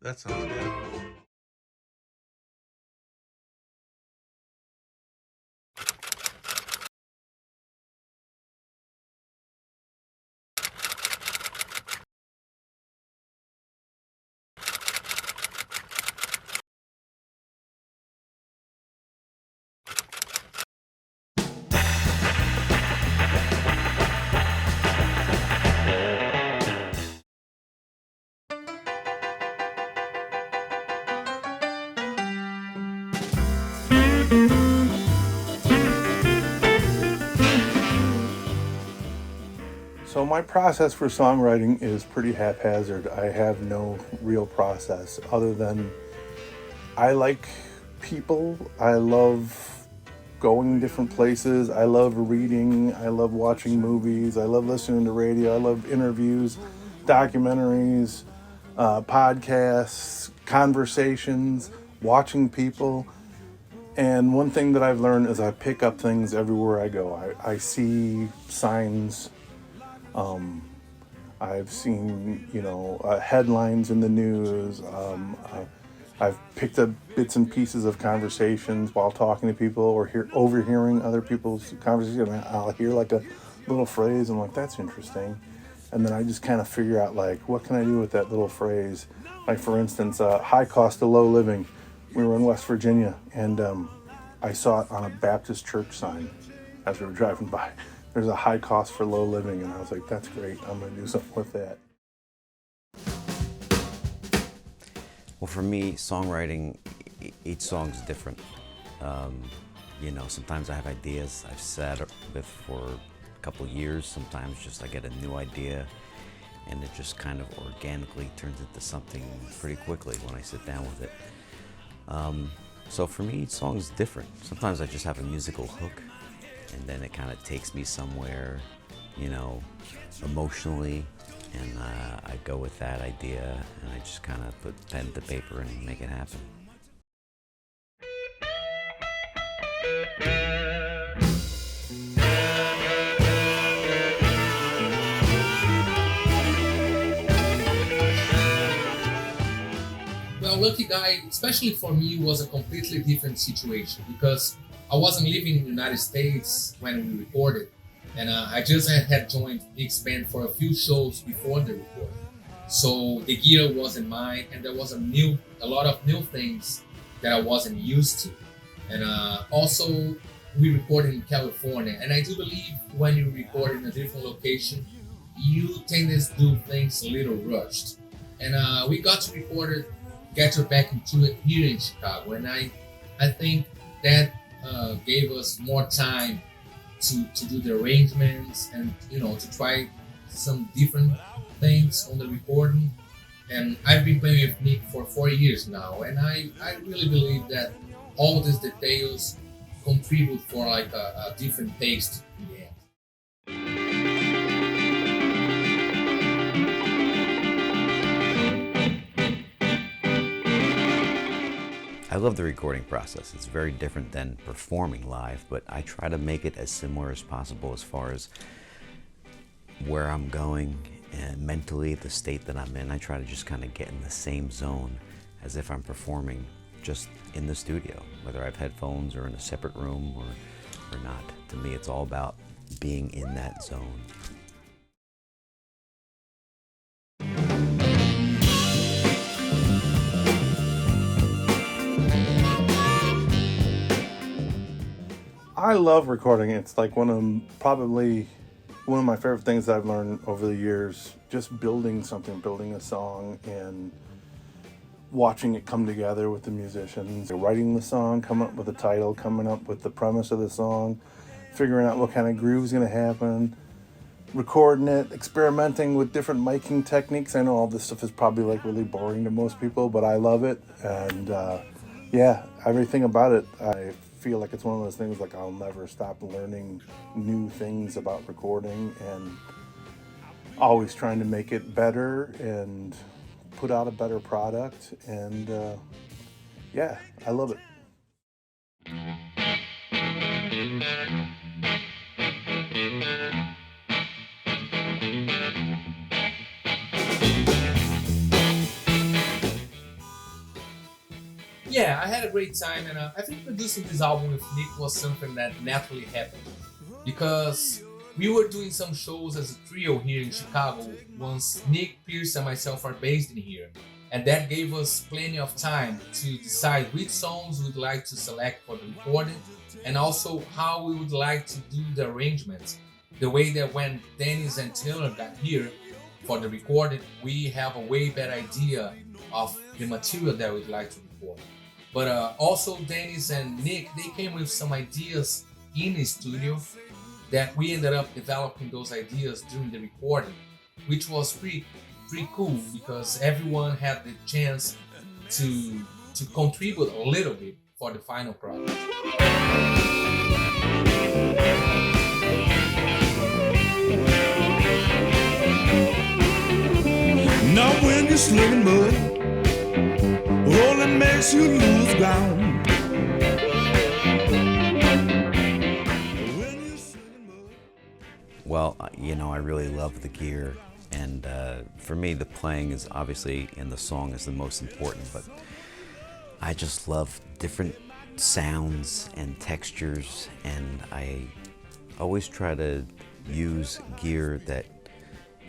That sounds good. So my process for songwriting is pretty haphazard. I have no real process other than I like people. I love going different places. I love reading. I love watching movies. I love listening to radio. I love interviews, documentaries, podcasts, conversations, watching people. And one thing that I've learned is I pick up things everywhere I go. I see signs. I've seen, headlines in the news. I've picked up bits and pieces of conversations while talking to people or overhearing other people's conversations. I'll hear like a little phrase. I'm like, that's interesting. And then I just kind of figure out like, what can I do with that little phrase? Like for instance, high cost of low living. We were in West Virginia and I saw it on a Baptist church sign as we were driving by. There's a high cost for low living, and I was like, that's great. I'm going to do something with that. Well, for me, songwriting, each song's different. Sometimes I have ideas I've sat with for a couple years. Sometimes just I get a new idea, and it just kind of organically turns into something pretty quickly when I sit down with it. So for me, each song's different. Sometimes I just have a musical hook, and then it kind of takes me somewhere, emotionally, and I go with that idea, and I just kind of put pen to paper and make it happen. Well, Lucky Guy, especially for me, was a completely different situation because I wasn't living in the United States when we recorded, and I just had joined Nick's band for a few shows before the recording. So the gear wasn't mine, and there was a lot of new things that I wasn't used to. And also, we recorded in California, and I do believe when you record in a different location, you tend to do things a little rushed. And we got to get her back into it here in Chicago, and I think that gave us more time to do the arrangements and to try some different things on the recording. And I've been playing with Nick for 4 years now, and I really believe that all these details contribute for like a different taste in the end. I love the recording process. It's very different than performing live, but I try to make it as similar as possible as far as where I'm going and mentally the state that I'm in. I try to just kind of get in the same zone as if I'm performing just in the studio, whether I have headphones or in a separate room or not. To me, it's all about being in that zone. I love recording. It's like probably one of my favorite things that I've learned over the years. Just building something, building a song, and watching it come together with the musicians. Writing the song, coming up with the title, coming up with the premise of the song, figuring out what kind of groove is going to happen, recording it, experimenting with different miking techniques. I know all this stuff is probably like really boring to most people, but I love it. And everything about it, I feel like it's one of those things like I'll never stop learning new things about recording and always trying to make it better and put out a better product. And I love it. Yeah, I had a great time, and I think producing this album with Nick was something that naturally happened because we were doing some shows as a trio here in Chicago once Nick, Pierce, and myself are based in here. And that gave us plenty of time to decide which songs we'd like to select for the recording and also how we would like to do the arrangements. The way that when Dennis and Taylor got here for the recording, we have a way better idea of the material that we'd like to record. But also Dennis and Nick, they came with some ideas in the studio that we ended up developing those ideas during the recording, which was pretty cool because everyone had the chance to contribute a little bit for the final product. Now when you're slinging mud, rolling makes you lose ground. When you're slinging mud. Well, I really love the gear, and for me, the playing is obviously in the song is the most important, but I just love different sounds and textures, and I always try to use gear that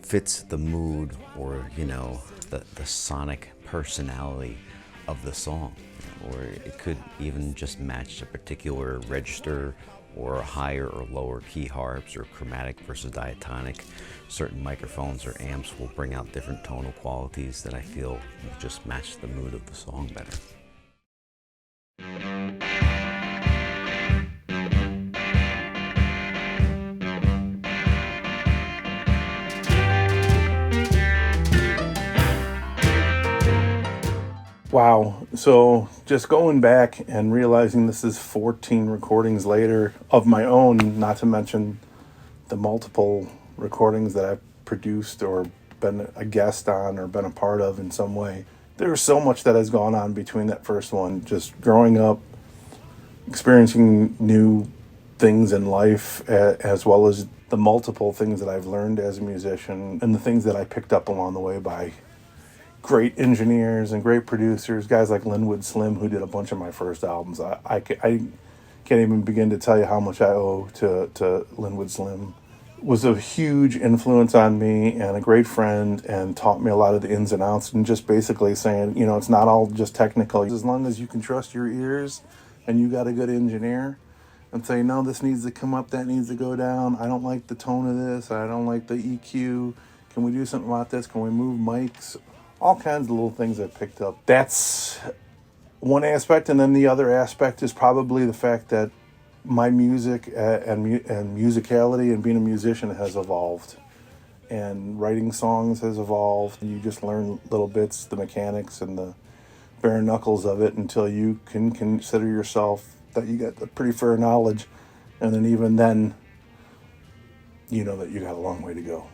fits the mood or the sonic personality of the song, or it could even just match a particular register or higher or lower key harps or chromatic versus diatonic. Certain microphones or amps will bring out different tonal qualities that I feel will just match the mood of the song better. Wow. So just going back and realizing this is 14 recordings later of my own, not to mention the multiple recordings that I've produced or been a guest on or been a part of in some way. There's so much that has gone on between that first one, just growing up, experiencing new things in life, as well as the multiple things that I've learned as a musician and the things that I picked up along the way by great engineers and great producers, guys like Linwood Slim, who did a bunch of my first albums. I can't even begin to tell you how much I owe to Linwood Slim. Was a huge influence on me and a great friend, and taught me a lot of the ins and outs, and just basically saying, it's not all just technical. As long as you can trust your ears and you got a good engineer and say, no, this needs to come up, that needs to go down. I don't like the tone of this. I don't like the EQ. Can we do something about this? Can we move mics? All kinds of little things I picked up. That's one aspect, and then the other aspect is probably the fact that my music and musicality and being a musician has evolved, and writing songs has evolved. You just learn little bits, the mechanics and the bare knuckles of it, until you can consider yourself that you got a pretty fair knowledge, and then even then, you know that you got a long way to go.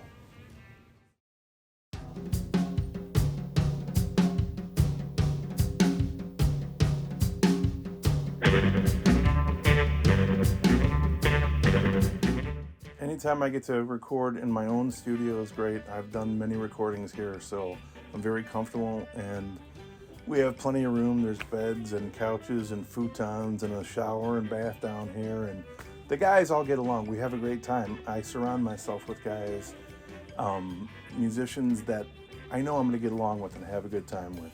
Anytime I get to record in my own studio is great. I've done many recordings here, so I'm very comfortable, and we have plenty of room. There's beds and couches and futons and a shower and bath down here, and the guys all get along. We have a great time. I surround myself with guys, musicians that I know I'm going to get along with and have a good time with.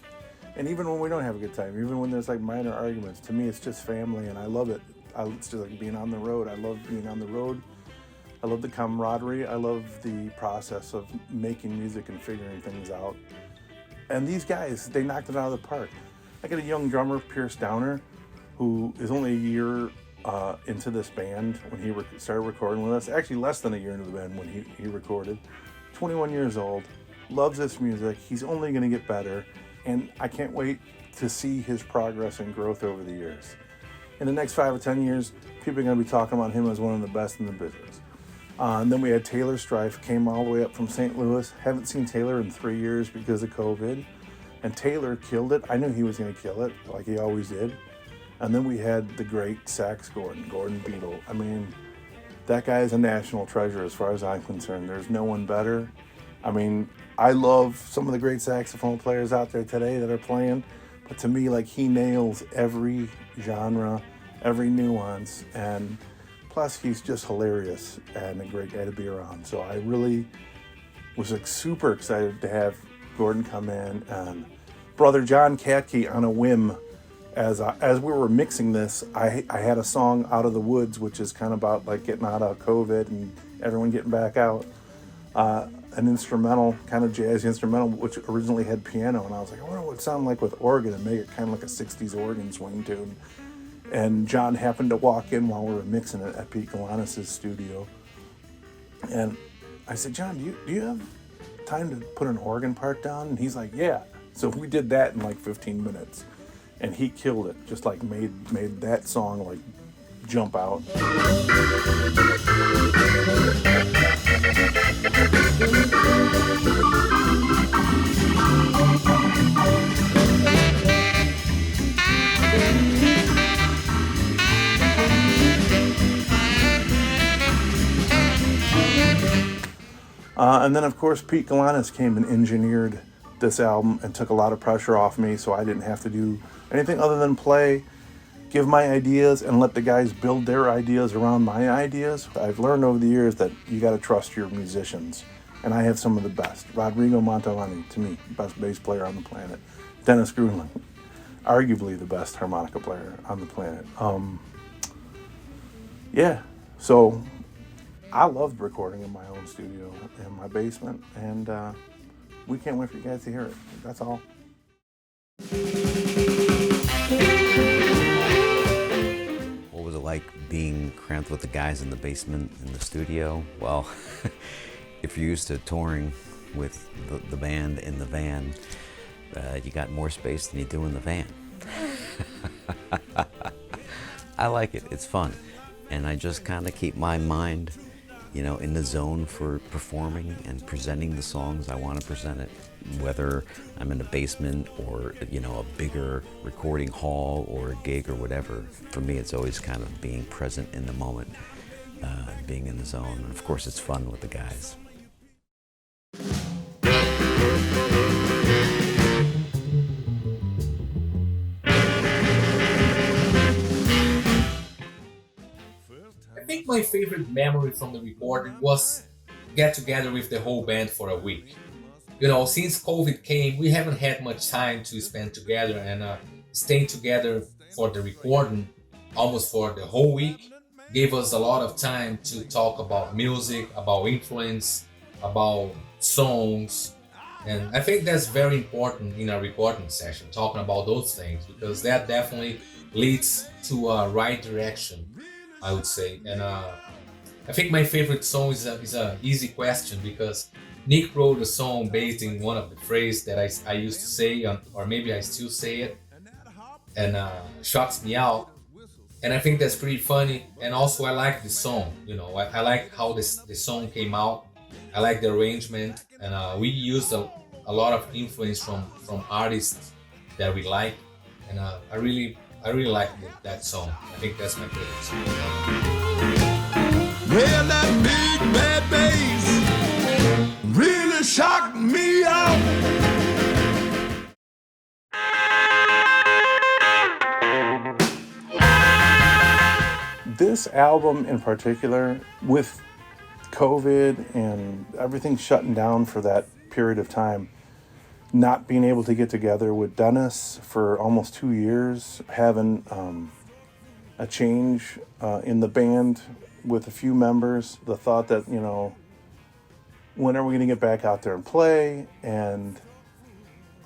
And even when we don't have a good time, even when there's like minor arguments, to me it's just family, and I love it. It's just like being on the road. I love being on the road. I love the camaraderie. I love the process of making music and figuring things out. And these guys, they knocked it out of the park. I got a young drummer, Pierce Downer, who is only a year into this band when he started recording with us. Actually, less than a year into the band when he recorded. 21 years old, loves this music. He's only going to get better. And I can't wait to see his progress and growth over the years. In the next 5 or 10 years, people are going to be talking about him as one of the best in the business. And then we had Taylor Strife, came all the way up from St. Louis. Haven't seen Taylor in 3 years because of COVID. And Taylor killed it. I knew he was going to kill it, like he always did. And then we had the great sax Gordon Beetle. I mean, that guy is a national treasure as far as I'm concerned. There's no one better. I mean, I love some of the great saxophone players out there today that are playing. to me, like, he nails every genre, every nuance, and plus he's just hilarious and a great guy to be around. So I really was like super excited to have Gordon come in, and brother John Katke, on a whim, as we were mixing this, I had a song, Out of the Woods, which is kind of about like getting out of COVID and everyone getting back out. An instrumental, kind of jazzy instrumental, which originally had piano, and I was like, I wonder what it would sound like with organ, and make it kind of like a 60s organ swing tune. And John happened to walk in while we were mixing it at Pete Galanis' studio. And I said, John, do you have time to put an organ part down? And he's like, yeah. So we did that in like 15 minutes. And he killed it, just like made that song like jump out. And then, of course, Pete Galanis came and engineered this album and took a lot of pressure off me, so I didn't have to do anything other than play, give my ideas, and let the guys build their ideas around my ideas. I've learned over the years that you got to trust your musicians, and I have some of the best. Rodrigo Montalani, to me, best bass player on the planet. Dennis Grunland, arguably the best harmonica player on the planet. Yeah, so I loved recording in my own studio in my basement, and we can't wait for you guys to hear it. That's all. What was it like being cramped with the guys in the basement in the studio? Well, if you're used to touring with the band in the van, you got more space than you do in the van. I like it. It's fun. And I just kind of keep my mind, in the zone for performing and presenting the songs I want to present it. Whether I'm in a basement or, a bigger recording hall or a gig or whatever, for me it's always kind of being present in the moment, being in the zone. And of course it's fun with the guys. I think my favorite memory from the recording was get together with the whole band for a week. Since COVID came, we haven't had much time to spend together, and staying together for the recording almost for the whole week gave us a lot of time to talk about music, about influence, about songs. And I think that's very important in a recording session, talking about those things, because that definitely leads to a right direction, I would say. And I think my favorite song is a easy question, because Nick wrote a song based in one of the phrases that I used to say, or maybe I still say it, and shocks me out. And I think that's pretty funny. And also I like the song, I like how the song came out. I like the arrangement, and we used a lot of influence from artists that we like, and I really like that song. I think that's my favorite song. Well, that big bad bass really shocked me out. This album in particular, with COVID and everything shutting down for that period of time, not being able to get together with Dennis for almost 2 years, having a change in the band with a few members, the thought that, when are we going to get back out there and play? And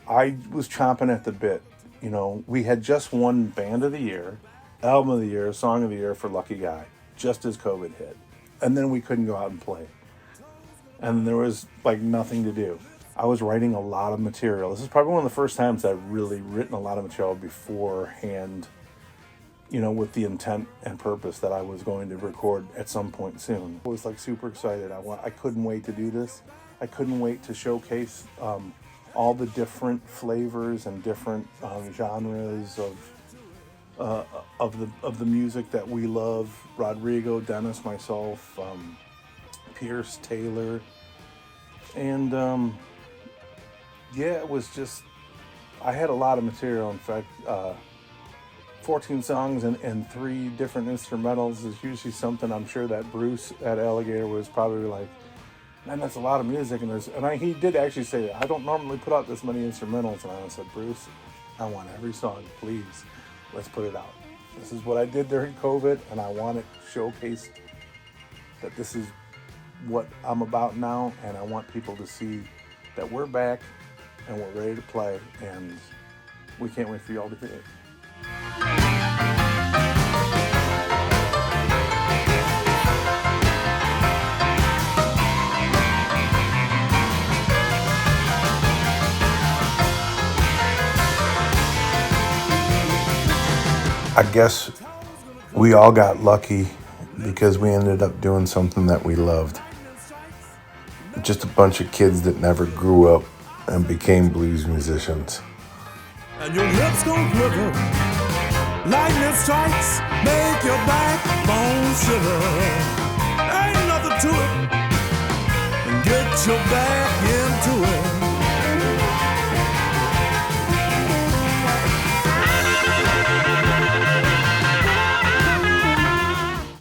I was chomping at the bit. We had just won Band of the Year, Album of the Year, Song of the Year for Lucky Guy, just as COVID hit. And then we couldn't go out and play. And there was nothing to do. I was writing a lot of material. This is probably one of the first times I've really written a lot of material beforehand, with the intent and purpose that I was going to record at some point soon. I was super excited. I couldn't wait to do this. I couldn't wait to showcase all the different flavors and different genres of the music that we love. Rodrigo, Dennis, myself, Pierce, Taylor, and it was just I had a lot of material. In fact, 14 songs and 3 different instrumentals is usually something I'm sure that Bruce at Alligator was probably like, man, that's a lot of music. He did actually say, I don't normally put out this many instrumentals. And I said, Bruce, I want every song, please, let's put it out. This is what I did during COVID, and I want it showcased that this is what I'm about now, and I want people to see that we're back and we're ready to play, and we can't wait for y'all to hear it. I guess we all got lucky because we ended up doing something that we loved. Just a bunch of kids that never grew up and became blues musicians. And your hips gon' quiver, lightning strikes, make your backbone shiver. Ain't nothing to it, and get your back into it.